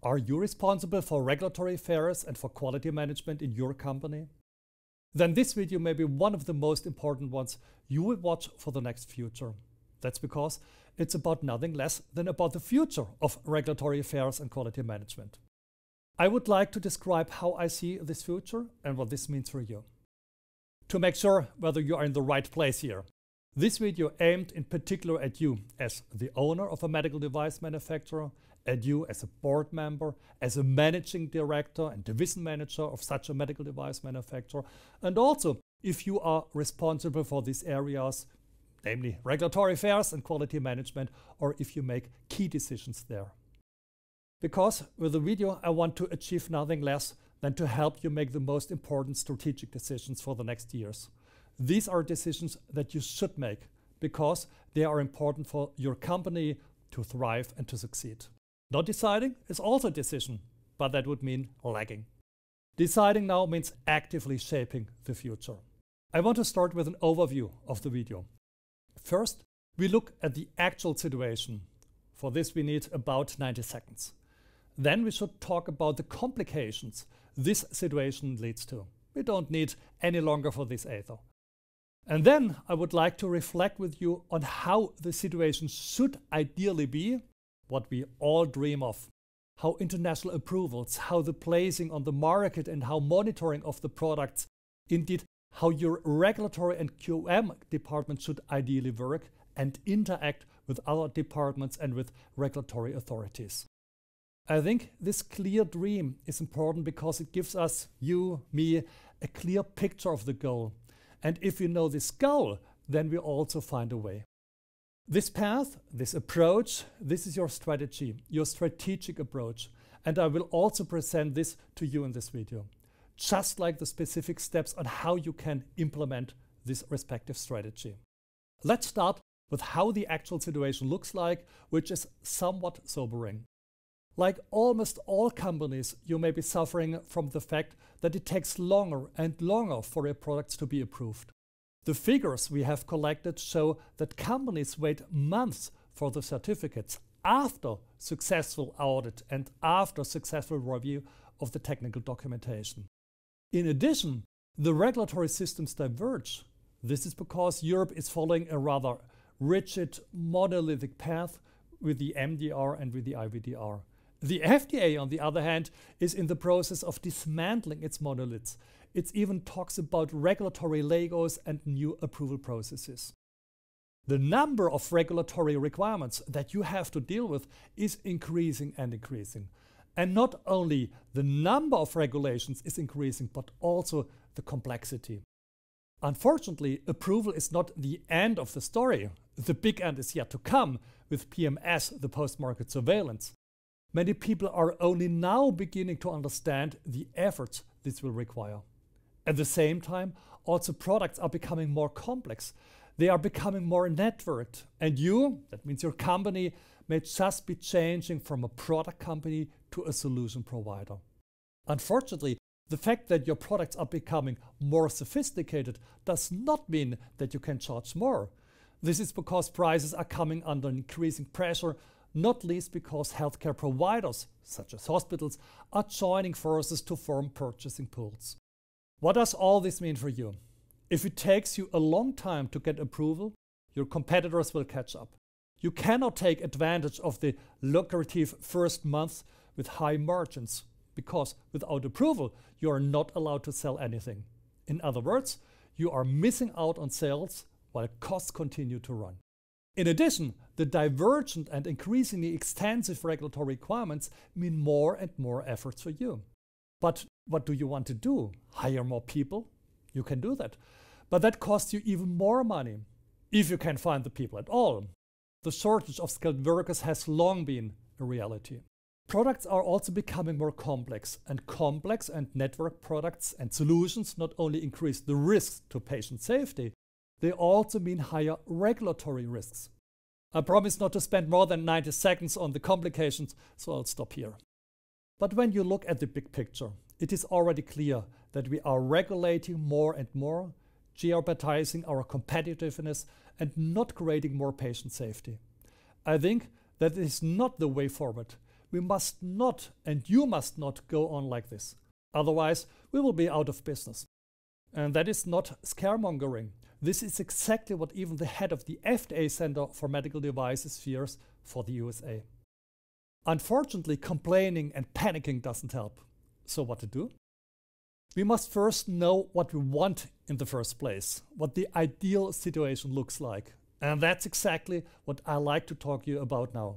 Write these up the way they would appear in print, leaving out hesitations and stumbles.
Are you responsible for regulatory affairs and for quality management in your company? Then this video may be one of the most important ones you will watch for the next future. That's because it's about nothing less than about the future of regulatory affairs and quality management. I would like to describe how I see this future and what this means for you. To make sure whether you are in the right place here, this video aimed in particular at you as the owner of a medical device manufacturer, at you as a board member, as a managing director and division manager of such a medical device manufacturer, and also if you are responsible for these areas, namely regulatory affairs and quality management, or if you make key decisions there. Because with the video I want to achieve nothing less than to help you make the most important strategic decisions for the next years. These are decisions that you should make because they are important for your company to thrive and to succeed. Not deciding is also a decision, but that would mean lagging. Deciding now means actively shaping the future. I want to start with an overview of the video. First, we look at the actual situation. For this we need about 90 seconds. Then we should talk about the complications this situation leads to. We don't need any longer for this either. And then I would like to reflect with you on how the situation should ideally be, what we all dream of, how international approvals, how the placing on the market and how monitoring of the products, indeed how your regulatory and QM department should ideally work and interact with other departments and with regulatory authorities. I think this clear dream is important because it gives us, you, me, a clear picture of the goal. And if we know this goal, then we also find a way. This path, this approach, this is your strategy, your strategic approach. And I will also present this to you in this video, just like the specific steps on how you can implement this respective strategy. Let's start with how the actual situation looks like, which is somewhat sobering. Like almost all companies, you may be suffering from the fact that it takes longer and longer for your products to be approved. The figures we have collected show that companies wait months for the certificates after successful audit and after successful review of the technical documentation. In addition, the regulatory systems diverge. This is because Europe is following a rather rigid, monolithic path with the MDR and with the IVDR. The FDA, on the other hand, is in the process of dismantling its monoliths. It even talks about regulatory Legos and new approval processes. The number of regulatory requirements that you have to deal with is increasing and increasing. And not only the number of regulations is increasing, but also the complexity. Unfortunately, approval is not the end of the story. The big end is yet to come with PMS, the post-market surveillance. Many people are only now beginning to understand the efforts this will require. At the same time, also products are becoming more complex. They are becoming more networked. And you, that means your company, may just be changing from a product company to a solution provider. Unfortunately, the fact that your products are becoming more sophisticated does not mean that you can charge more. This is because prices are coming under increasing pressure, not least because healthcare providers, such as hospitals, are joining forces to form purchasing pools. What does all this mean for you? If it takes you a long time to get approval, your competitors will catch up. You cannot take advantage of the lucrative first months with high margins, because without approval, you are not allowed to sell anything. In other words, you are missing out on sales while costs continue to run. In addition, the divergent and increasingly extensive regulatory requirements mean more and more efforts for you. But what do you want to do? Hire more people? You can do that. But that costs you even more money, if you can find the people at all. The shortage of skilled workers has long been a reality. Products are also becoming more complex and network products and solutions not only increase the risks to patient safety, they also mean higher regulatory risks. I promise not to spend more than 90 seconds on the complications, so I'll stop here. But when you look at the big picture, it is already clear that we are regulating more and more, jeopardizing our competitiveness and not creating more patient safety. I think that is not the way forward. we must not, and you must not, go on like this. Otherwise, we will be out of business. And that is not scaremongering. This is exactly what even the head of the FDA Center for Medical Devices fears for the USA. Unfortunately, complaining and panicking doesn't help. So what to do? We must first know what we want in the first place, what the ideal situation looks like. And that's exactly what I like to talk to you about now.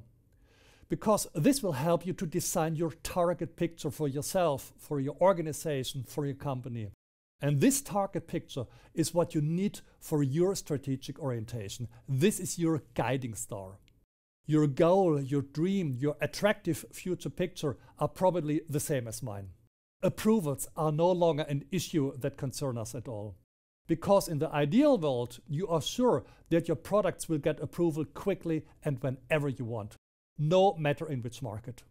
Because this will help you to design your target picture for yourself, for your organization, for your company. And this target picture is what you need for your strategic orientation. This is your guiding star. Your goal, your dream, your attractive future picture are probably the same as mine. Approvals are no longer an issue that concern us at all. Because in the ideal world, you are sure that your products will get approval quickly and whenever you want, no matter in which market.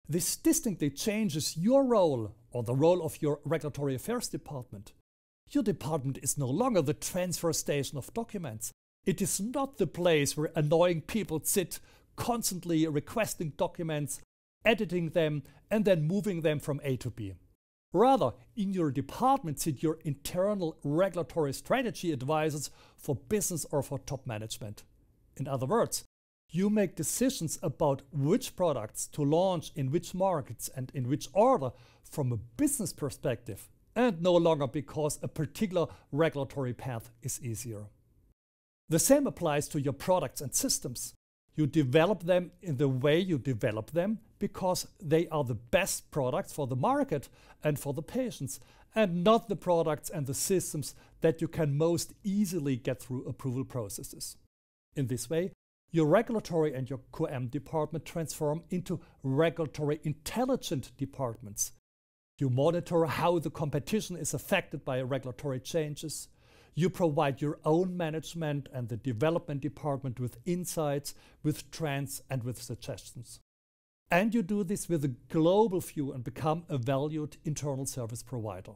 This distinctly changes your role or the role of your regulatory affairs department. Your department is no longer the transfer station of documents. It is not the place where annoying people sit, constantly requesting documents, editing them, and then moving them from A to B. Rather, in your department sit your internal regulatory strategy advisors for business or for top management. In other words, you make decisions about which products to launch in which markets and in which order from a business perspective, and no longer because a particular regulatory path is easier. The same applies to your products and systems. You develop them in the way you develop them because they are the best products for the market and for the patients, and not the products and the systems that you can most easily get through approval processes. In this way, your regulatory and your QM department transform into regulatory intelligent departments. You monitor how the competition is affected by regulatory changes. You provide your own management and the development department with insights, with trends, and with suggestions. And you do this with a global view and become a valued internal service provider.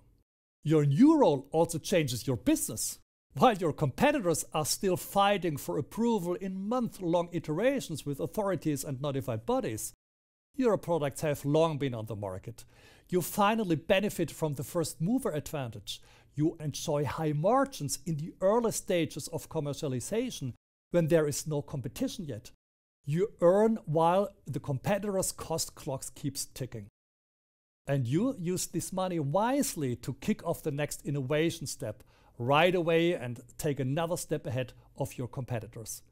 Your new role also changes your business. While your competitors are still fighting for approval in month-long iterations with authorities and notified bodies, your products have long been on the market. You finally benefit from the first mover advantage. You enjoy high margins in the early stages of commercialization when there is no competition yet. You earn while the competitors' cost clocks keeps ticking. And you use this money wisely to kick off the next innovation step right away and take another step ahead of your competitors.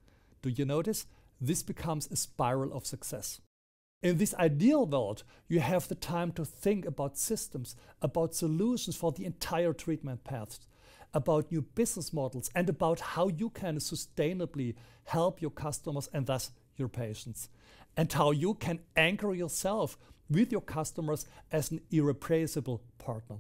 Do you notice? This becomes a spiral of success. In this ideal world, you have the time to think about systems, about solutions for the entire treatment path, about new business models, and about how you can sustainably help your customers and thus your patients, and how you can anchor yourself with your customers as an irreplaceable partner.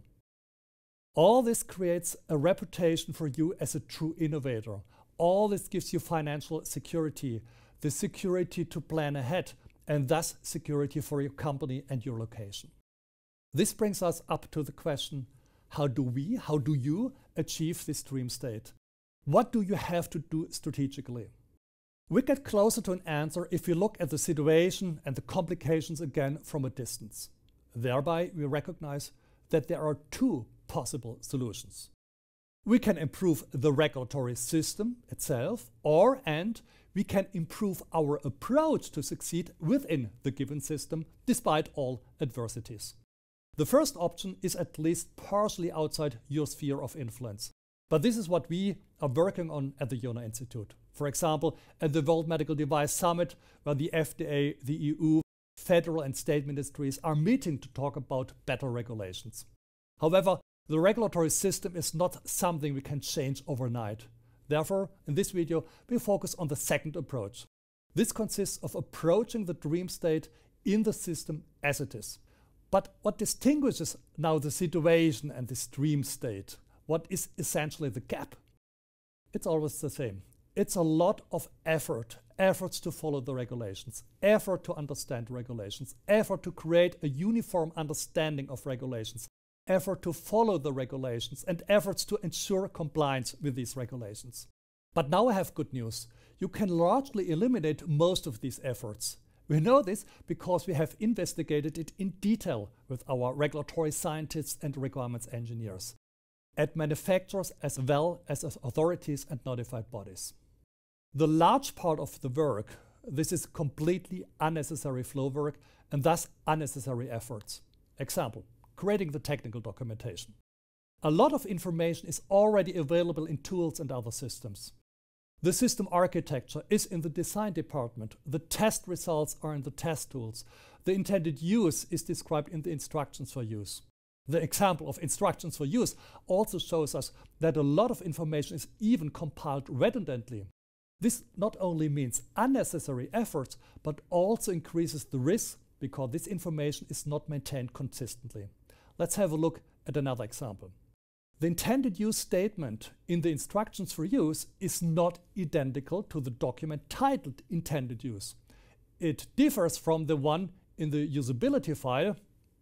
All this creates a reputation for you as a true innovator. All this gives you financial security, the security to plan ahead, and thus security for your company and your location. This brings us up to the question, how do you achieve this dream state? What do you have to do strategically? We get closer to an answer if we look at the situation and the complications again from a distance. Thereby, we recognize that there are two possible solutions. We can improve the regulatory system itself, and we can improve our approach to succeed within the given system despite all adversities. The first option is at least partially outside your sphere of influence. But this is what we are working on at the Jona Institute. For example, at the World Medical Device Summit, where the FDA, the EU, federal and state ministries are meeting to talk about better regulations. However, the regulatory system is not something we can change overnight. Therefore, in this video, we focus on the second approach. This consists of approaching the dream state in the system as it is. But what distinguishes now the situation and this dream state? What is essentially the gap? It's always the same. It's a lot of efforts to follow the regulations, effort to understand regulations, effort to create a uniform understanding of regulations, effort to follow the regulations, and efforts to ensure compliance with these regulations. But now I have good news. You can largely eliminate most of these efforts. We know this because we have investigated it in detail with our regulatory scientists and requirements engineers at manufacturers as well as authorities and notified bodies. The large part of the work, this is completely unnecessary flow work and thus unnecessary efforts. Example, creating the technical documentation. A lot of information is already available in tools and other systems. The system architecture is in the design department. The test results are in the test tools. The intended use is described in the instructions for use. The example of instructions for use also shows us that a lot of information is even compiled redundantly. This not only means unnecessary efforts, but also increases the risk because this information is not maintained consistently. Let's have a look at another example. The intended use statement in the instructions for use is not identical to the document titled intended use. It differs from the one in the usability file,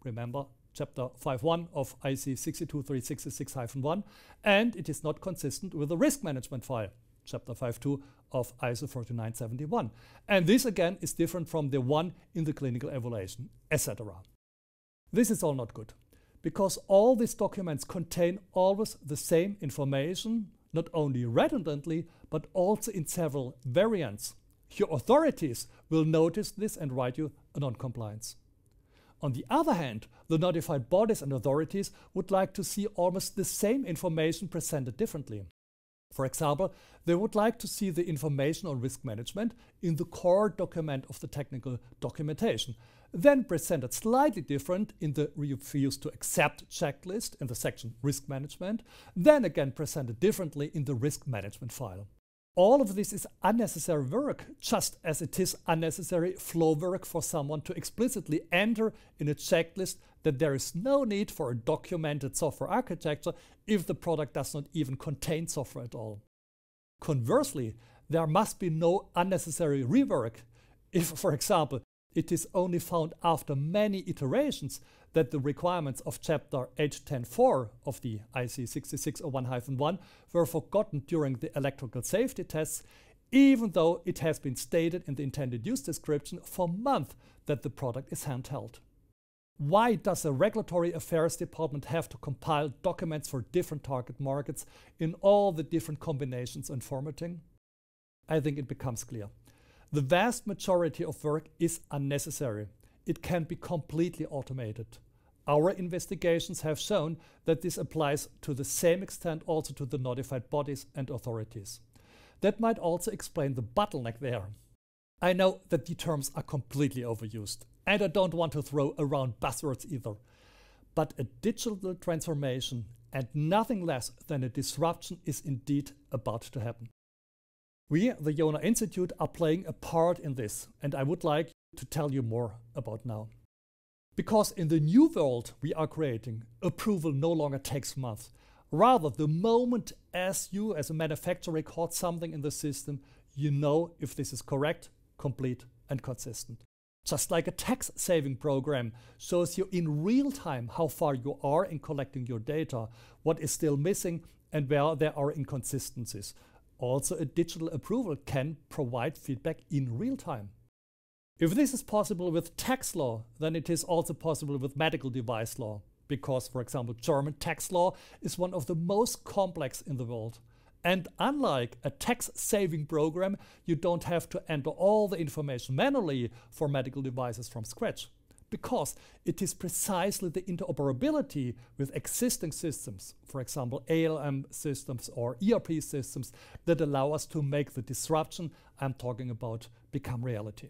remember chapter 5.1 of IEC 62366-1, and it is not consistent with the risk management file, chapter 5.2 of ISO 4971. And this again is different from the one in the clinical evaluation, etc. This is all not good, because all these documents contain always the same information, not only redundantly, but also in several variants. Your authorities will notice this and write you a non-compliance. On the other hand, the notified bodies and authorities would like to see almost the same information presented differently. For example, they would like to see the information on risk management in the core document of the technical documentation, then presented slightly different in the refuse to accept checklist in the section risk management, then again presented differently in the risk management file. All of this is unnecessary work, just as it is unnecessary flow work for someone to explicitly enter in a checklist that there is no need for a documented software architecture if the product does not even contain software at all. Conversely, there must be no unnecessary rework if, for example, it is only found after many iterations that the requirements of chapter 8.10.4 of the IEC 6601-1 were forgotten during the electrical safety tests, even though it has been stated in the intended use description for months that the product is handheld. Why does a regulatory affairs department have to compile documents for different target markets in all the different combinations and formatting? I think it becomes clear. The vast majority of work is unnecessary. It can be completely automated. Our investigations have shown that this applies to the same extent also to the notified bodies and authorities. That might also explain the bottleneck there. I know that the terms are completely overused, and I don't want to throw around buzzwords either. But a digital transformation and nothing less than a disruption is indeed about to happen. We, the Jona Institute, are playing a part in this, and I would like to tell you more about now. Because in the new world we are creating, approval no longer takes months. Rather, the moment as you as a manufacturer record something in the system, you know if this is correct, complete and consistent. Just like a tax saving program shows you in real time how far you are in collecting your data, what is still missing and where there are inconsistencies. Also, a digital approval can provide feedback in real time. If this is possible with tax law, then it is also possible with medical device law, because, for example, German tax law is one of the most complex in the world. And unlike a tax-saving program, you don't have to enter all the information manually for medical devices from scratch, because it is precisely the interoperability with existing systems, for example ALM systems or ERP systems, that allow us to make the disruption I'm talking about become reality.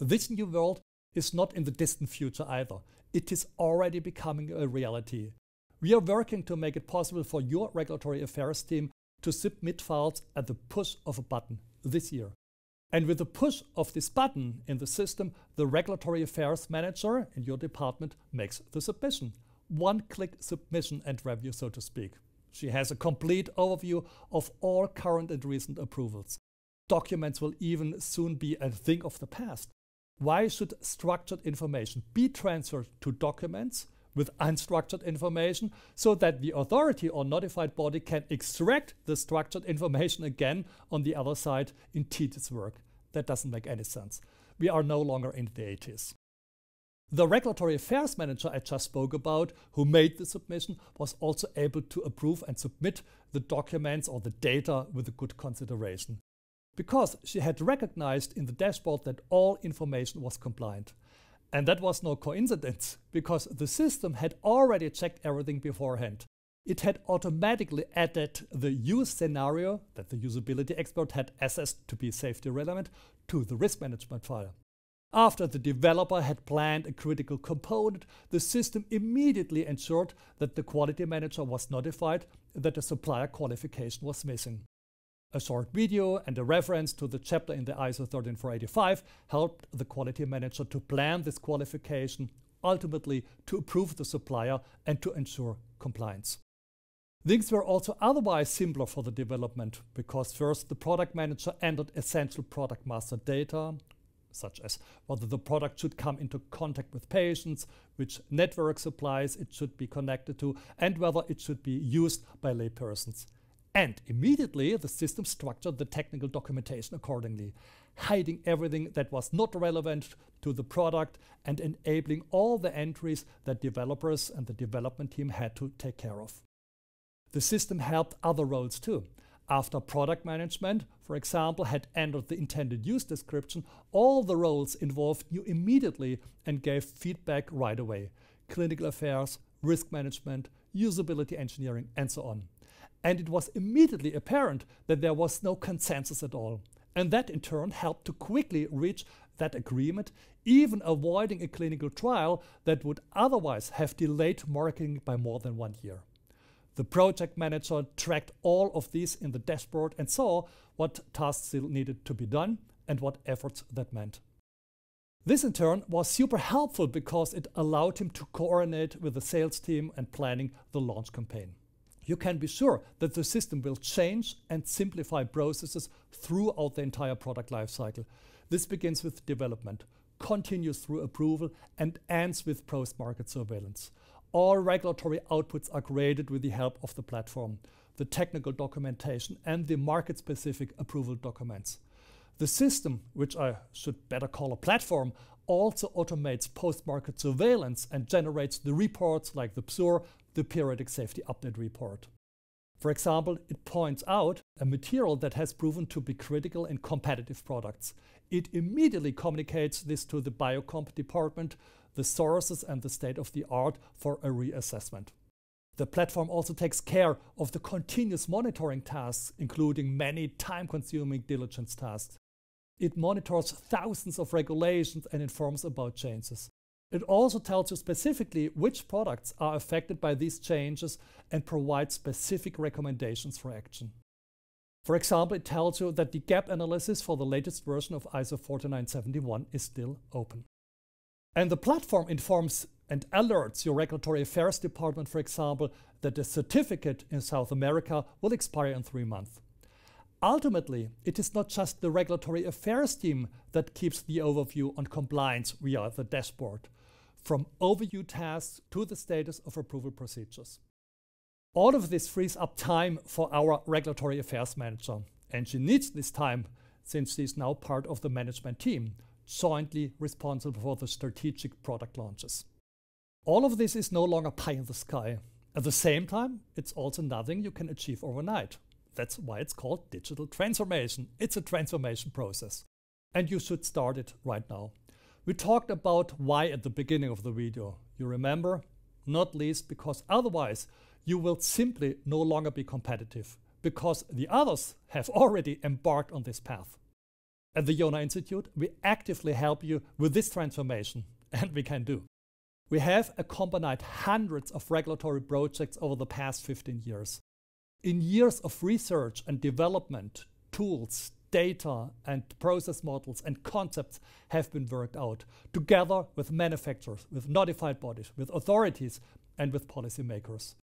This new world is not in the distant future either. It is already becoming a reality. We are working to make it possible for your regulatory affairs team to submit files at the push of a button this year. And with the push of this button in the system, the regulatory affairs manager in your department makes the submission. One-click submission and review, so to speak. She has a complete overview of all current and recent approvals. Documents will even soon be a thing of the past. Why should structured information be transferred to documents with unstructured information so that the authority or notified body can extract the structured information again on the other side in tedious work? That doesn't make any sense. we are no longer in the 80s. The regulatory affairs manager I just spoke about, who made the submission, was also able to approve and submit the documents or the data with a good consideration, because she had recognized in the dashboard that all information was compliant. And that was no coincidence, because the system had already checked everything beforehand. It had automatically added the use scenario that the usability expert had assessed to be safety relevant to the risk management file. After the developer had planned a critical component, the system immediately ensured that the quality manager was notified that a supplier qualification was missing. A short video and a reference to the chapter in the ISO 13485 helped the quality manager to plan this qualification, ultimately to approve the supplier and to ensure compliance. Things were also otherwise simpler for the development, because first the product manager entered essential product master data, such as whether the product should come into contact with patients, which network supplies it should be connected to, and whether it should be used by laypersons. And immediately the system structured the technical documentation accordingly, hiding everything that was not relevant to the product and enabling all the entries that developers and the development team had to take care of. The system helped other roles too. After product management, for example, had entered the intended use description, all the roles involved knew immediately and gave feedback right away. Clinical affairs, risk management, usability engineering, and so on. And it was immediately apparent that there was no consensus at all. And that in turn helped to quickly reach that agreement, even avoiding a clinical trial that would otherwise have delayed marketing by more than 1 year. The project manager tracked all of these in the dashboard and saw what tasks still needed to be done and what efforts that meant. This in turn was super helpful because it allowed him to coordinate with the sales team and planning the launch campaign. You can be sure that the system will change and simplify processes throughout the entire product lifecycle. This begins with development, continues through approval, and ends with post-market surveillance. All regulatory outputs are created with the help of the platform, the technical documentation, and the market-specific approval documents. The system, which I should better call a platform, also automates post-market surveillance and generates the reports like the PSUR, the Periodic Safety Update report. For example, it points out a material that has proven to be critical in competitive products. It immediately communicates this to the Biocomp department, the sources and the state of the art for a reassessment. The platform also takes care of the continuous monitoring tasks, including many time-consuming diligence tasks. It monitors thousands of regulations and informs about changes. It also tells you specifically which products are affected by these changes and provides specific recommendations for action. For example, it tells you that the gap analysis for the latest version of ISO 14971 is still open. And the platform informs and alerts your regulatory affairs department, for example, that the certificate in South America will expire in 3 months. Ultimately, it is not just the regulatory affairs team that keeps the overview on compliance via the dashboard, from overview tasks to the status of approval procedures. All of this frees up time for our regulatory affairs manager, and she needs this time since she is now part of the management team, jointly responsible for the strategic product launches. All of this is no longer pie in the sky. At the same time, it's also nothing you can achieve overnight. That's why it's called digital transformation. It's a transformation process. And you should start it right now. We talked about why at the beginning of the video. You remember? Not least because otherwise you will simply no longer be competitive, because the others have already embarked on this path. At the Yona Institute, we actively help you with this transformation, and we can do. We have accompanied hundreds of regulatory projects over the past 15 years. In years of research and development, tools, data, and process models and concepts have been worked out, together with manufacturers, with notified bodies, with authorities, and with policymakers.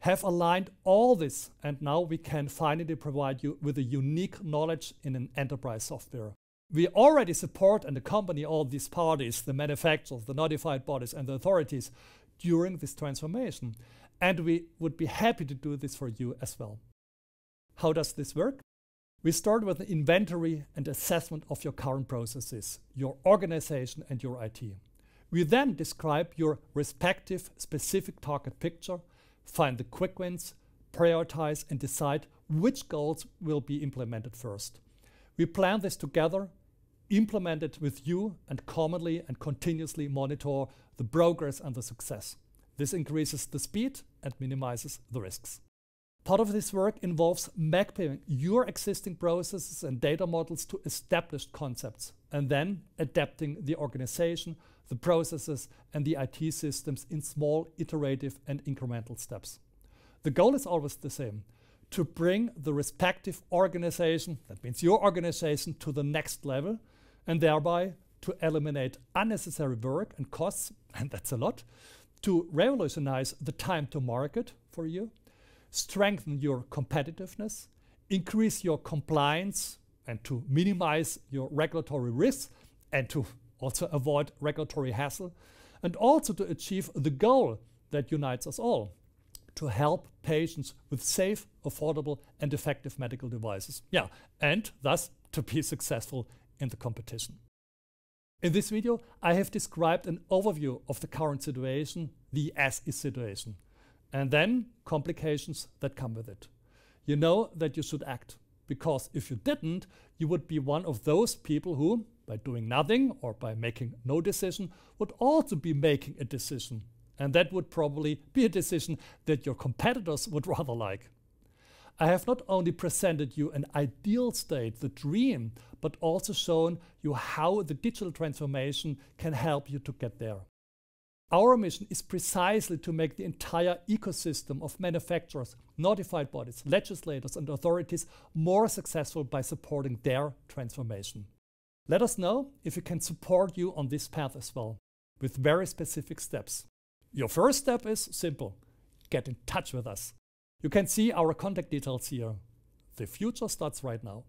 Have aligned all this, and now we can finally provide you with a unique knowledge in an enterprise software. We already support and accompany all these parties, the manufacturers, the notified bodies, and the authorities during this transformation, and we would be happy to do this for you as well. How does this work? We start with an inventory and assessment of your current processes, your organization and your IT. We then describe your respective specific target picture, find the quick wins, prioritize and decide which goals will be implemented first. We plan this together, implement it with you, and commonly and continuously monitor the progress and the success. This increases the speed and minimizes the risks. Part of this work involves mapping your existing processes and data models to established concepts and then adapting the organization, the processes and the IT systems in small, iterative and incremental steps. The goal is always the same: to bring the respective organization, that means your organization, to the next level, and thereby to eliminate unnecessary work and costs, and that's a lot, to revolutionize the time to market for you, strengthen your competitiveness, increase your compliance, and to minimize your regulatory risks, and to also avoid regulatory hassle, and also to achieve the goal that unites us all: to help patients with safe, affordable, and effective medical devices. Yeah, and thus to be successful in the competition. In this video, I have described an overview of the current situation, the as-is situation, and then complications that come with it. You know that you should act, because if you didn't, you would be one of those people who, by doing nothing or by making no decision, would also be making a decision. And that would probably be a decision that your competitors would rather like. I have not only presented you an ideal state, the dream, but also shown you how the digital transformation can help you to get there. Our mission is precisely to make the entire ecosystem of manufacturers, notified bodies, legislators and authorities more successful by supporting their transformation. Let us know if we can support you on this path as well, with very specific steps. Your first step is simple: get in touch with us. You can see our contact details here. The future starts right now.